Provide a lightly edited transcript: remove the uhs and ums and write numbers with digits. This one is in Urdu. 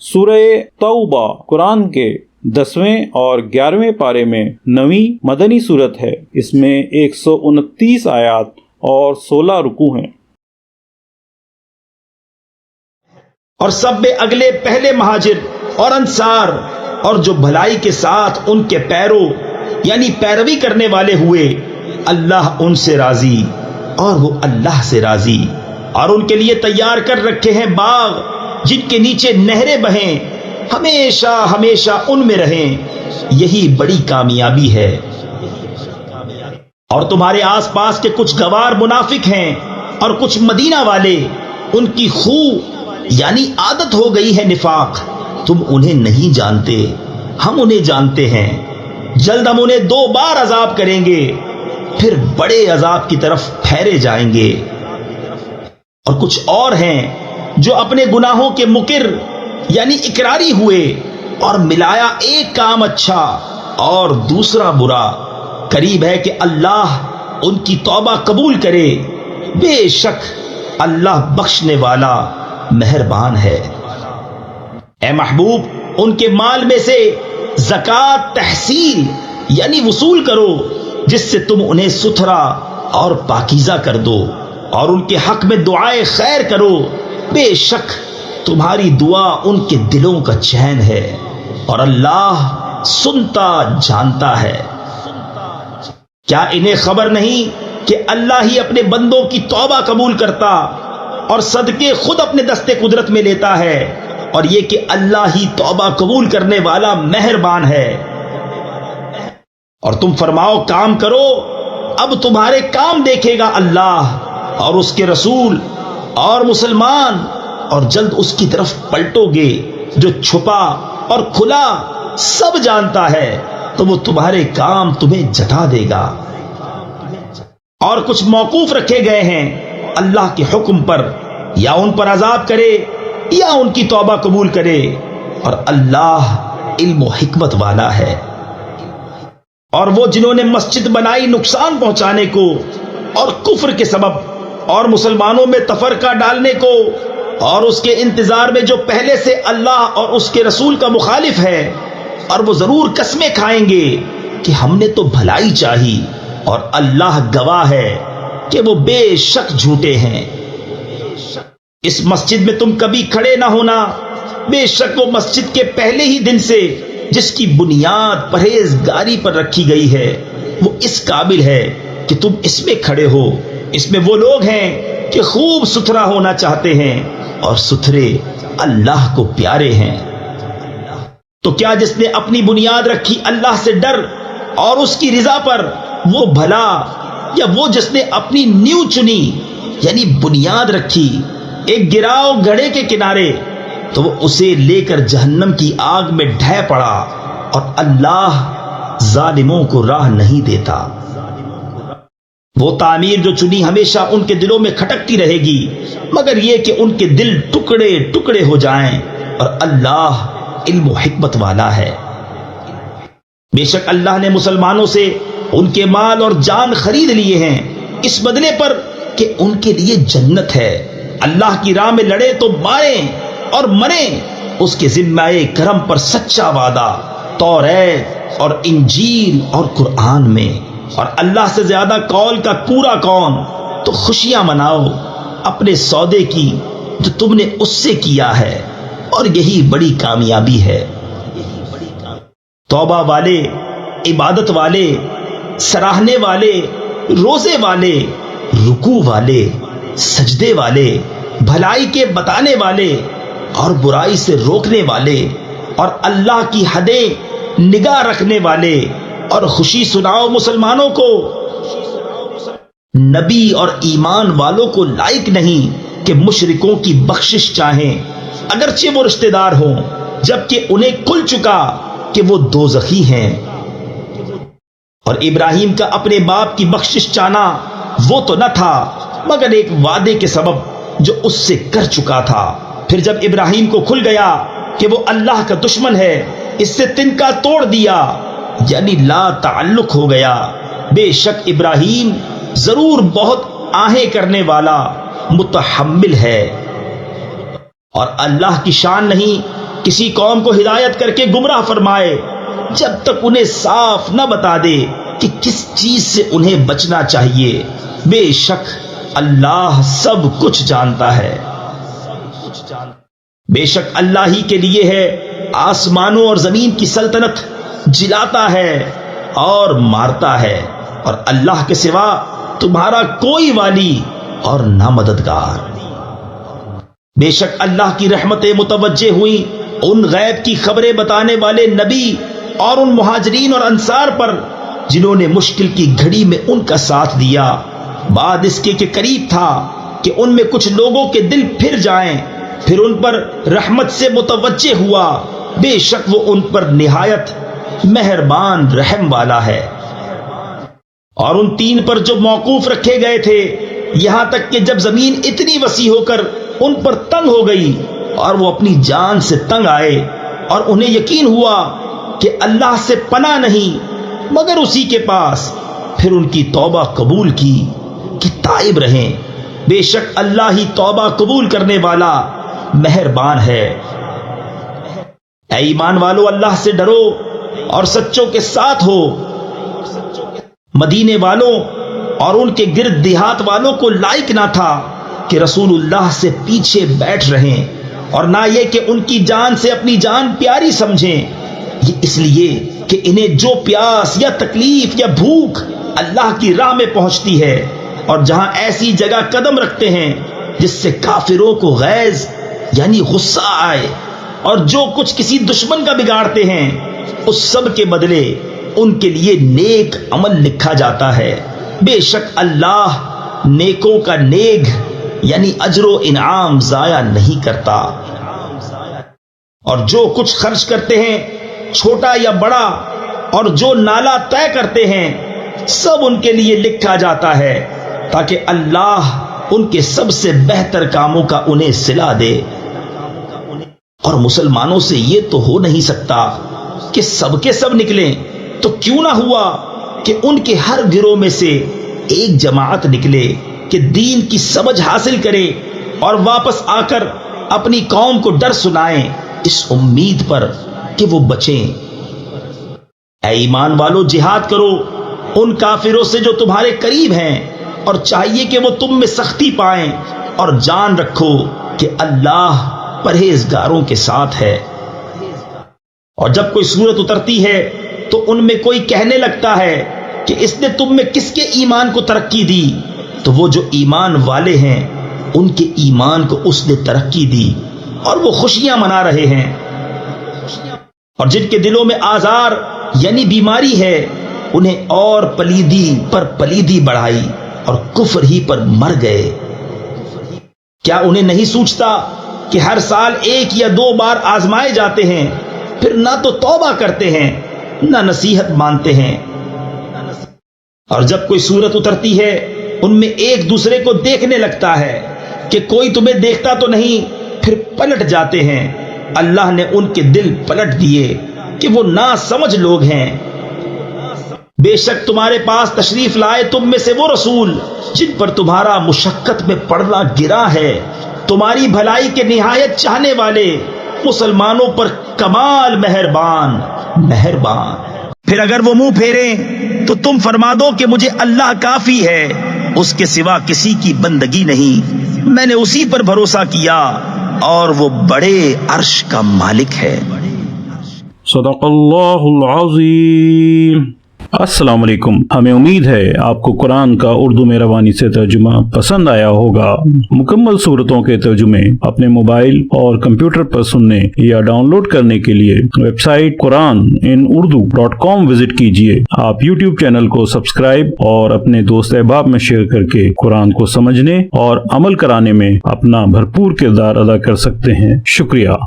سورہ توبہ قرآن کے 10ویں اور 11ویں پارے میں 9ویں مدنی صورت ہے۔ اس میں 129 آیات اور 16 رکوع ہیں۔ اور سب میں اگلے پہلے مہاجر اور انصار اور جو بھلائی کے ساتھ ان کے پیرو یعنی پیروی کرنے والے ہوئے، اللہ ان سے راضی اور وہ اللہ سے راضی، اور ان کے لیے تیار کر رکھے ہیں باغ جن کے نیچے نہریں بہیں، ہمیشہ ہمیشہ ان میں رہیں، یہی بڑی کامیابی ہے۔ اور تمہارے آس پاس کے کچھ گوار منافق ہیں اور کچھ مدینہ والے، ان کی خو یعنی عادت ہو گئی ہے نفاق، تم انہیں نہیں جانتے، ہم انہیں جانتے ہیں، جلد ہم انہیں 2 بار عذاب کریں گے، پھر بڑے عذاب کی طرف پھیرے جائیں گے۔ اور کچھ اور ہیں جو اپنے گناہوں کے مقر یعنی اقراری ہوئے اور ملایا ایک کام اچھا اور دوسرا برا، قریب ہے کہ اللہ ان کی توبہ قبول کرے، بے شک اللہ بخشنے والا مہربان ہے۔ اے محبوب، ان کے مال میں سے زکوٰۃ تحصیل یعنی وصول کرو، جس سے تم انہیں ستھرا اور پاکیزہ کر دو، اور ان کے حق میں دعائے خیر کرو، بے شک تمہاری دعا ان کے دلوں کا چین ہے، اور اللہ سنتا جانتا ہے۔ کیا انہیں خبر نہیں کہ اللہ ہی اپنے بندوں کی توبہ قبول کرتا اور صدقے خود اپنے دستے قدرت میں لیتا ہے، اور یہ کہ اللہ ہی توبہ قبول کرنے والا مہربان ہے۔ اور تم فرماؤ کام کرو، اب تمہارے کام دیکھے گا اللہ اور اس کے رسول اور مسلمان، اور جلد اس کی طرف پلٹو گے، جو چھپا اور کھلا سب جانتا ہے، تو وہ تمہارے کام تمہیں جتا دے گا۔ اور کچھ موقوف رکھے گئے ہیں اللہ کے حکم پر، یا ان پر عذاب کرے یا ان کی توبہ قبول کرے، اور اللہ علم و حکمت والا ہے۔ اور وہ جنہوں نے مسجد بنائی نقصان پہنچانے کو اور کفر کے سبب، اور مسلمانوں میں تفرقہ ڈالنے کو، اور اس کے انتظار میں جو پہلے سے اللہ اور اس کے رسول کا مخالف ہے، اور وہ ضرور قسمیں کھائیں گے کہ ہم نے تو بھلائی چاہی، اور اللہ گواہ ہے کہ وہ بے شک جھوٹے ہیں۔ اس مسجد میں تم کبھی کھڑے نہ ہونا، بے شک وہ مسجد کے پہلے ہی دن سے جس کی بنیاد پرہیزگاری پر رکھی گئی ہے، وہ اس قابل ہے کہ تم اس میں کھڑے ہو۔ اس میں وہ لوگ ہیں کہ خوب ستھرا ہونا چاہتے ہیں، اور ستھرے اللہ کو پیارے ہیں۔ تو کیا جس نے اپنی بنیاد رکھی اللہ سے ڈر اور اس کی رضا پر، وہ بھلا، یا وہ جس نے اپنی نیو چنی یعنی بنیاد رکھی ایک گراؤ گڑھے کے کنارے، تو وہ اسے لے کر جہنم کی آگ میں ڈھہ پڑا، اور اللہ ظالموں کو راہ نہیں دیتا۔ وہ تعمیر جو چنی ہمیشہ ان کے دلوں میں کھٹکتی رہے گی، مگر یہ کہ ان کے دل ٹکڑے ٹکڑے ہو جائیں، اور اللہ علم و حکمت والا ہے۔ بے شک اللہ نے مسلمانوں سے ان کے مال اور جان خرید لیے ہیں، اس بدلے پر کہ ان کے لیے جنت ہے، اللہ کی راہ میں لڑے تو ماریں اور مریں، اس کے ذمہ کرم پر سچا وعدہ توریت اور انجیل اور قرآن میں۔ اور اللہ سے زیادہ قول کا پورا کون؟ تو خوشیاں مناؤ اپنے سودے کی جو تم نے اس سے کیا ہے، اور یہی بڑی کامیابی ہے۔ توبہ والے، عبادت والے، سراہنے والے، روزے والے، رکوع والے، سجدے والے، بھلائی کے بتانے والے اور برائی سے روکنے والے، اور اللہ کی حدیں نگاہ رکھنے والے، اور خوشی سناؤ مسلمانوں کو۔ نبی اور ایمان والوں کو لائق نہیں کہ مشرکوں کی بخشش چاہیں، اگرچہ وہ رشتہ دار ہوں، جبکہ انہیں کھل چکا کہ وہ دوزخی ہیں۔ اور ابراہیم کا اپنے باپ کی بخشش چاہنا وہ تو نہ تھا، مگر ایک وعدے کے سبب جو اس سے کر چکا تھا۔ پھر جب ابراہیم کو کھل گیا کہ وہ اللہ کا دشمن ہے، اس سے تنکا توڑ دیا، یعنی لا تعلق ہو گیا۔ بے شک ابراہیم ضرور بہت آہیں کرنے والا متحمل ہے۔ اور اللہ کی شان نہیں کسی قوم کو ہدایت کر کے گمراہ فرمائے جب تک انہیں صاف نہ بتا دے کہ کس چیز سے انہیں بچنا چاہیے۔ بے شک اللہ سب کچھ جانتا ہے۔ بے شک اللہ ہی کے لیے ہے آسمانوں اور زمین کی سلطنت، جلاتا ہے اور مارتا ہے، اور اللہ کے سوا تمہارا کوئی والی اور نہ مددگار۔ بے شک اللہ کی رحمتیں متوجہ ہوئیں ان غیب کی خبریں بتانے والے نبی اور ان مہاجرین اور انصار پر جنہوں نے مشکل کی گھڑی میں ان کا ساتھ دیا، بعد اس کے کہ قریب تھا کہ ان میں کچھ لوگوں کے دل پھر جائیں، پھر ان پر رحمت سے متوجہ ہوا۔ بے شک وہ ان پر نہایت مہربان رحم والا ہے۔ اور ان تین پر جو موقوف رکھے گئے تھے، یہاں تک کہ جب زمین اتنی وسیع ہو کر ان پر تنگ ہو گئی اور وہ اپنی جان سے تنگ آئے، اور انہیں یقین ہوا کہ اللہ سے پناہ نہیں مگر اسی کے پاس، پھر ان کی توبہ قبول کی کہ تائب رہیں۔ بے شک اللہ ہی توبہ قبول کرنے والا مہربان ہے۔ اے ایمان والو، اللہ سے ڈرو اور سچوں کے ساتھ ہو۔ مدینے والوں اور ان کے گرد دیہات والوں کو لائق نہ تھا کہ رسول اللہ سے پیچھے بیٹھ رہیں، اور نہ یہ کہ ان کی جان سے اپنی جان پیاری سمجھیں، یہ اس لیے کہ انہیں جو پیاس یا تکلیف یا بھوک اللہ کی راہ میں پہنچتی ہے، اور جہاں ایسی جگہ قدم رکھتے ہیں جس سے کافروں کو غیظ یعنی غصہ آئے، اور جو کچھ کسی دشمن کا بگاڑتے ہیں، اس سب کے بدلے ان کے لیے نیک عمل لکھا جاتا ہے۔ بے شک اللہ نیکوں کا نیک یعنی اجر و انعام ضائع نہیں کرتا۔ اور جو کچھ خرچ کرتے ہیں چھوٹا یا بڑا، اور جو نالا طے کرتے ہیں، سب ان کے لیے لکھا جاتا ہے، تاکہ اللہ ان کے سب سے بہتر کاموں کا انہیں صلہ دے۔ اور مسلمانوں سے یہ تو ہو نہیں سکتا کہ سب کے سب نکلیں، تو کیوں نہ ہوا کہ ان کے ہر گروہ میں سے ایک جماعت نکلے کہ دین کی سمجھ حاصل کرے اور واپس آ کر اپنی قوم کو ڈر سنائیں، اس امید پر کہ وہ بچیں۔ اے ایمان والو، جہاد کرو ان کافروں سے جو تمہارے قریب ہیں، اور چاہیے کہ وہ تم میں سختی پائیں، اور جان رکھو کہ اللہ پرہیزگاروں کے ساتھ ہے۔ اور جب کوئی صورت اترتی ہے تو ان میں کوئی کہنے لگتا ہے کہ اس نے تم میں کس کے ایمان کو ترقی دی، تو وہ جو ایمان والے ہیں ان کے ایمان کو اس نے ترقی دی، اور وہ خوشیاں منا رہے ہیں۔ اور جن کے دلوں میں آزار یعنی بیماری ہے، انہیں اور پلیدی پر پلیدی بڑھائی اور کفر ہی پر مر گئے۔ کیا انہیں نہیں سوچتا کہ ہر سال 1 یا 2 بار آزمائے جاتے ہیں، پھر نہ تو توبہ کرتے ہیں نہ نصیحت مانتے ہیں۔ اور جب کوئی صورت اترتی ہے ان میں ایک دوسرے کو دیکھنے لگتا ہے کہ کوئی تمہیں دیکھتا تو نہیں، پھر پلٹ جاتے ہیں۔ اللہ نے ان کے دل پلٹ دیے کہ وہ ناسمجھ لوگ ہیں۔ بے شک تمہارے پاس تشریف لائے تم میں سے وہ رسول جن پر تمہارا مشقت میں پڑنا گرا ہے، تمہاری بھلائی کے نہایت چاہنے والے، مسلمانوں پر کمال مہربان۔ پھر اگر وہ منہ پھیریں تو تم فرما دو کہ مجھے اللہ کافی ہے، اس کے سوا کسی کی بندگی نہیں، میں نے اسی پر بھروسہ کیا، اور وہ بڑے عرش کا مالک ہے۔ صدق اللہ العظیم۔ السلام علیکم، ہمیں امید ہے آپ کو قرآن کا اردو میں روانی سے ترجمہ پسند آیا ہوگا۔ مکمل صورتوں کے ترجمے اپنے موبائل اور کمپیوٹر پر سننے یا ڈاؤن لوڈ کرنے کے لیے ویب سائٹ QuranInUrdu.com وزٹ کیجیے۔ آپ YouTube چینل کو سبسکرائب اور اپنے دوست احباب میں شیئر کر کے قرآن کو سمجھنے اور عمل کرانے میں اپنا بھرپور کردار ادا کر سکتے ہیں۔ شکریہ۔